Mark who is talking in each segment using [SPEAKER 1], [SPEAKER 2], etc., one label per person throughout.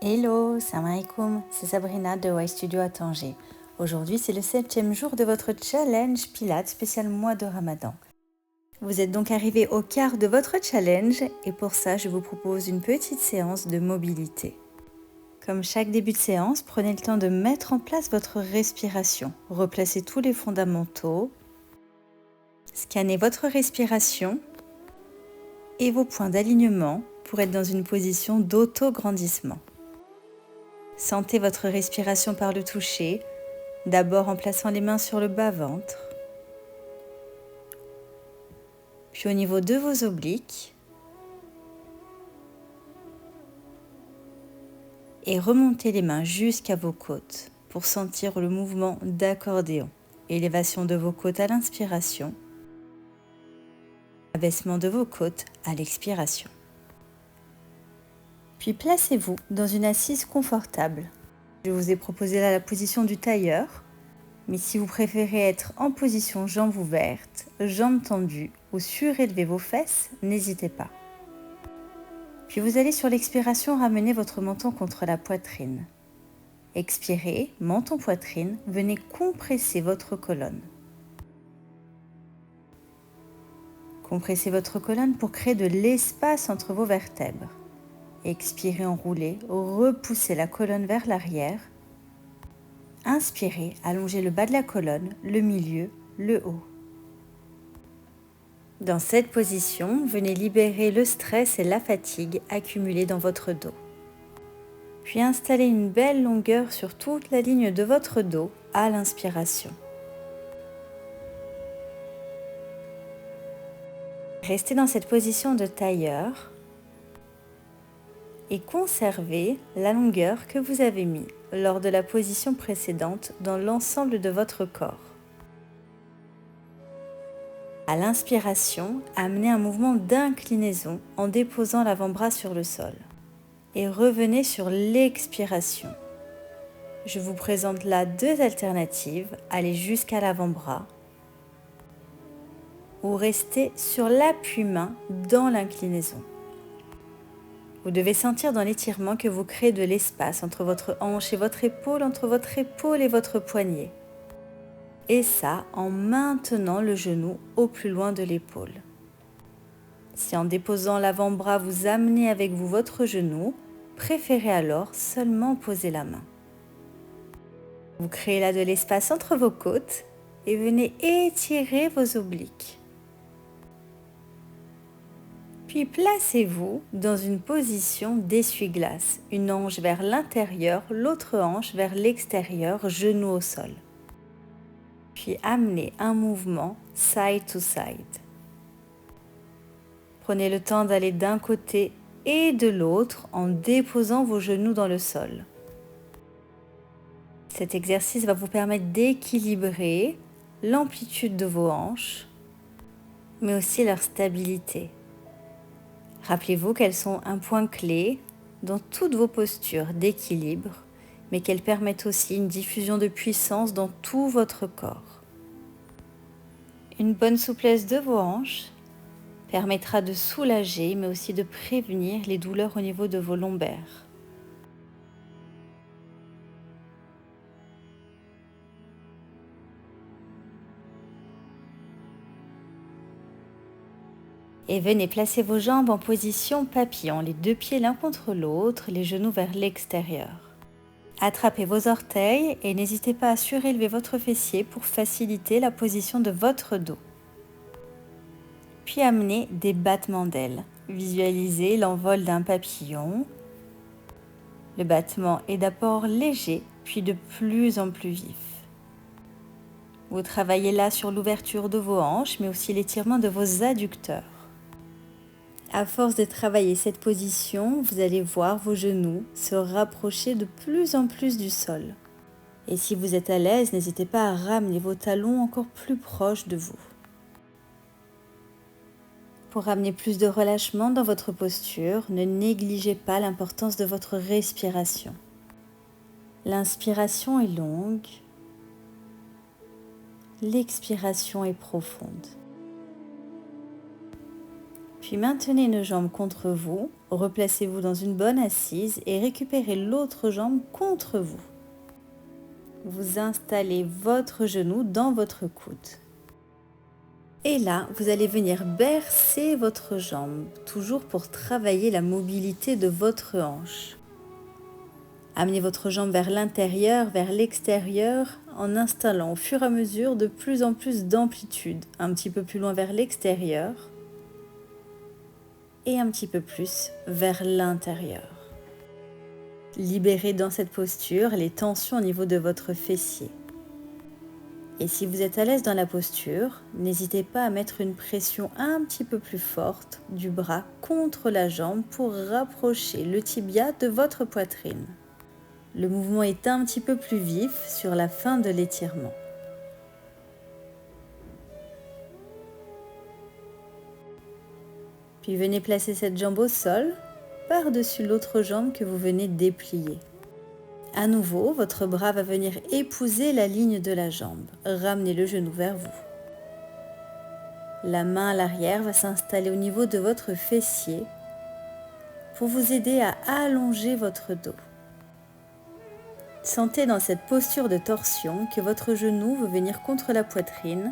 [SPEAKER 1] Hello, salam alaikum, c'est Sabrina de Y Studio à Tanger. Aujourd'hui, c'est le 7e jour de votre challenge Pilates spécial mois de Ramadan. Vous êtes donc arrivé au quart de votre challenge et pour ça, je vous propose une petite séance de mobilité. Comme chaque début de séance, prenez le temps de mettre en place votre respiration. Replacez tous les fondamentaux. Scannez votre respiration et vos points d'alignement pour être dans une position d'auto-grandissement. Sentez votre respiration par le toucher, d'abord en plaçant les mains sur le bas-ventre, puis au niveau de vos obliques, et remontez les mains jusqu'à vos côtes pour sentir le mouvement d'accordéon. Élévation de vos côtes à l'inspiration, abaissement de vos côtes à l'expiration. Puis placez-vous dans une assise confortable. Je vous ai proposé là la position du tailleur, mais si vous préférez être en position jambes ouvertes, jambes tendues ou surélever vos fesses, n'hésitez pas. Puis vous allez sur l'expiration ramener votre menton contre la poitrine. Expirez, menton-poitrine, venez compresser votre colonne. Compressez votre colonne pour créer de l'espace entre vos vertèbres. Expirez, enroulez, repoussez la colonne vers l'arrière. Inspirez, allongez le bas de la colonne, le milieu, le haut. Dans cette position, venez libérer le stress et la fatigue accumulés dans votre dos. Puis installez une belle longueur sur toute la ligne de votre dos à l'inspiration. Restez dans cette position de tailleur et conservez la longueur que vous avez mise lors de la position précédente dans l'ensemble de votre corps. À l'inspiration, amenez un mouvement d'inclinaison en déposant l'avant-bras sur le sol. Et revenez sur l'expiration. Je vous présente là deux alternatives, allez jusqu'à l'avant-bras ou restez sur l'appui-main dans l'inclinaison. Vous devez sentir dans l'étirement que vous créez de l'espace entre votre hanche et votre épaule, entre votre épaule et votre poignet. Et ça en maintenant le genou au plus loin de l'épaule. Si en déposant l'avant-bras vous amenez avec vous votre genou, préférez alors seulement poser la main. Vous créez là de l'espace entre vos côtes et venez étirer vos obliques. Puis placez-vous dans une position d'essuie-glace, une hanche vers l'intérieur, l'autre hanche vers l'extérieur, genou au sol. Puis amenez un mouvement side to side. Prenez le temps d'aller d'un côté et de l'autre en déposant vos genoux dans le sol. Cet exercice va vous permettre d'équilibrer l'amplitude de vos hanches, mais aussi leur stabilité. Rappelez-vous qu'elles sont un point clé dans toutes vos postures d'équilibre, mais qu'elles permettent aussi une diffusion de puissance dans tout votre corps. Une bonne souplesse de vos hanches permettra de soulager, mais aussi de prévenir les douleurs au niveau de vos lombaires. Et venez placer vos jambes en position papillon, les deux pieds l'un contre l'autre, les genoux vers l'extérieur. Attrapez vos orteils et n'hésitez pas à surélever votre fessier pour faciliter la position de votre dos. Puis amenez des battements d'ailes. Visualisez l'envol d'un papillon. Le battement est d'abord léger, puis de plus en plus vif. Vous travaillez là sur l'ouverture de vos hanches, mais aussi l'étirement de vos adducteurs. À force de travailler cette position, vous allez voir vos genoux se rapprocher de plus en plus du sol. Et si vous êtes à l'aise, n'hésitez pas à ramener vos talons encore plus proches de vous. Pour ramener plus de relâchement dans votre posture, ne négligez pas l'importance de votre respiration. L'inspiration est longue, l'expiration est profonde. Puis maintenez une jambe contre vous, replacez-vous dans une bonne assise et récupérez l'autre jambe contre vous. Vous installez votre genou dans votre coude. Et là, vous allez venir bercer votre jambe, toujours pour travailler la mobilité de votre hanche. Amenez votre jambe vers l'intérieur, vers l'extérieur, en installant au fur et à mesure de plus en plus d'amplitude, un petit peu plus loin vers l'extérieur et un petit peu plus vers l'intérieur. Libérez dans cette posture les tensions au niveau de votre fessier. Et si vous êtes à l'aise dans la posture, n'hésitez pas à mettre une pression un petit peu plus forte du bras contre la jambe pour rapprocher le tibia de votre poitrine. Le mouvement est un petit peu plus vif sur la fin de l'étirement. Puis venez placer cette jambe au sol, par-dessus l'autre jambe que vous venez déplier. À nouveau, votre bras va venir épouser la ligne de la jambe. Ramenez le genou vers vous. La main à l'arrière va s'installer au niveau de votre fessier pour vous aider à allonger votre dos. Sentez dans cette posture de torsion que votre genou veut venir contre la poitrine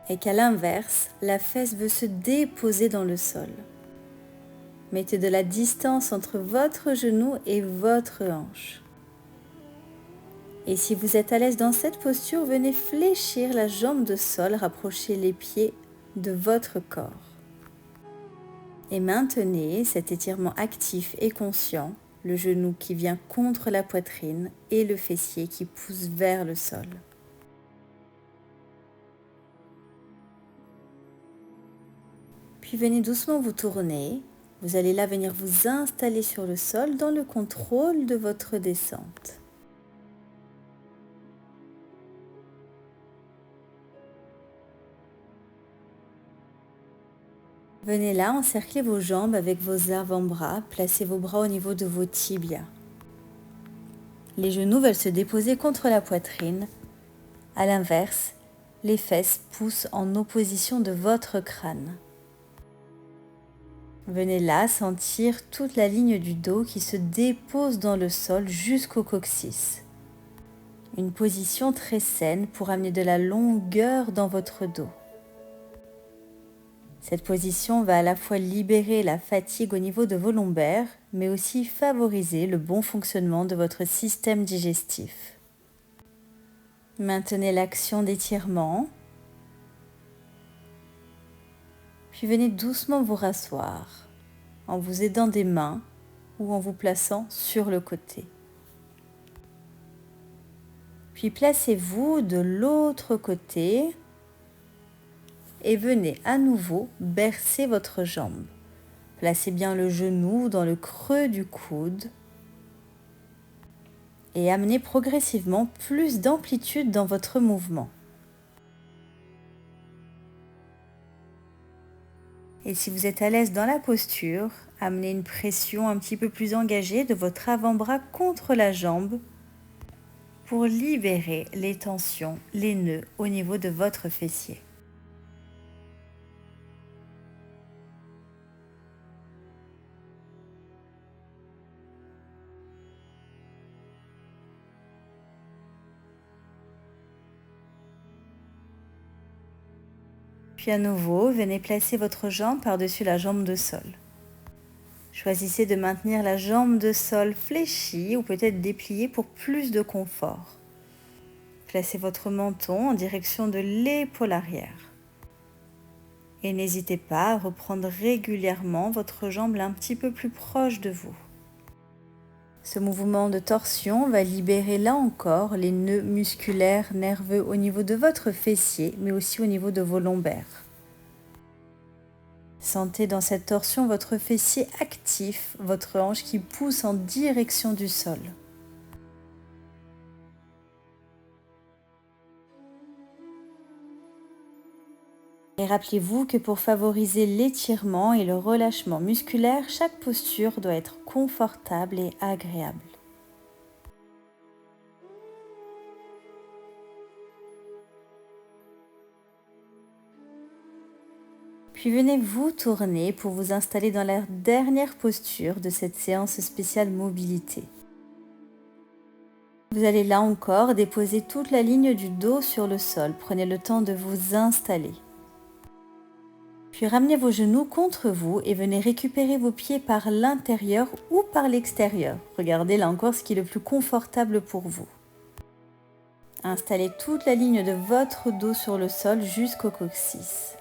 [SPEAKER 1] et qu'à l'inverse, la fesse veut se déposer dans le sol. Mettez de la distance entre votre genou et votre hanche. Et si vous êtes à l'aise dans cette posture, venez fléchir la jambe de sol, rapprocher les pieds de votre corps. Et maintenez cet étirement actif et conscient, le genou qui vient contre la poitrine et le fessier qui pousse vers le sol. Puis venez doucement vous tourner. Vous allez là venir vous installer sur le sol dans le contrôle de votre descente. Venez là, encerclez vos jambes avec vos avant-bras, placez vos bras au niveau de vos tibias. Les genoux veulent se déposer contre la poitrine. À l'inverse, les fesses poussent en opposition de votre crâne. Venez là sentir toute la ligne du dos qui se dépose dans le sol jusqu'au coccyx. Une position très saine pour amener de la longueur dans votre dos. Cette position va à la fois libérer la fatigue au niveau de vos lombaires, mais aussi favoriser le bon fonctionnement de votre système digestif. Maintenez l'action d'étirement, puis venez doucement vous rasseoir en vous aidant des mains ou en vous plaçant sur le côté. Puis placez-vous de l'autre côté et venez à nouveau bercer votre jambe. Placez bien le genou dans le creux du coude et amenez progressivement plus d'amplitude dans votre mouvement. Et si vous êtes à l'aise dans la posture, amenez une pression un petit peu plus engagée de votre avant-bras contre la jambe pour libérer les tensions, les nœuds au niveau de votre fessier. Puis à nouveau, venez placer votre jambe par-dessus la jambe de sol. Choisissez de maintenir la jambe de sol fléchie ou peut-être dépliée pour plus de confort. Placez votre menton en direction de l'épaule arrière. Et n'hésitez pas à reprendre régulièrement votre jambe un petit peu plus proche de vous. Ce mouvement de torsion va libérer là encore les nœuds musculaires nerveux au niveau de votre fessier, mais aussi au niveau de vos lombaires. Sentez dans cette torsion votre fessier actif, votre hanche qui pousse en direction du sol. Et rappelez-vous que pour favoriser l'étirement et le relâchement musculaire, chaque posture doit être confortable et agréable. Puis venez vous tourner pour vous installer dans la dernière posture de cette séance spéciale mobilité. Vous allez là encore déposer toute la ligne du dos sur le sol. Prenez le temps de vous installer. Puis ramenez vos genoux contre vous et venez récupérer vos pieds par l'intérieur ou par l'extérieur. Regardez là encore ce qui est le plus confortable pour vous. Installez toute la ligne de votre dos sur le sol jusqu'au coccyx.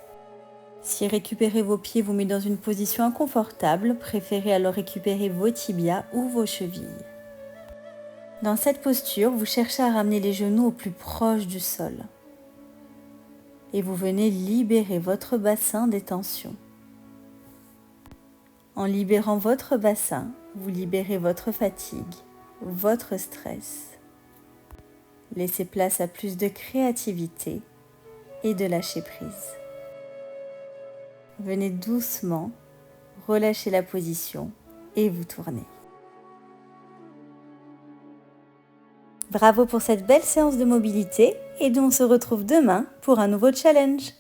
[SPEAKER 1] Si récupérer vos pieds vous met dans une position inconfortable, préférez alors récupérer vos tibias ou vos chevilles. Dans cette posture, vous cherchez à ramener les genoux au plus proche du sol. Et vous venez libérer votre bassin des tensions. En libérant votre bassin, vous libérez votre fatigue, votre stress. Laissez place à plus de créativité et de lâcher prise. Venez doucement relâcher la position et vous tournez. Bravo pour cette belle séance de mobilité et nous on se retrouve demain pour un nouveau challenge.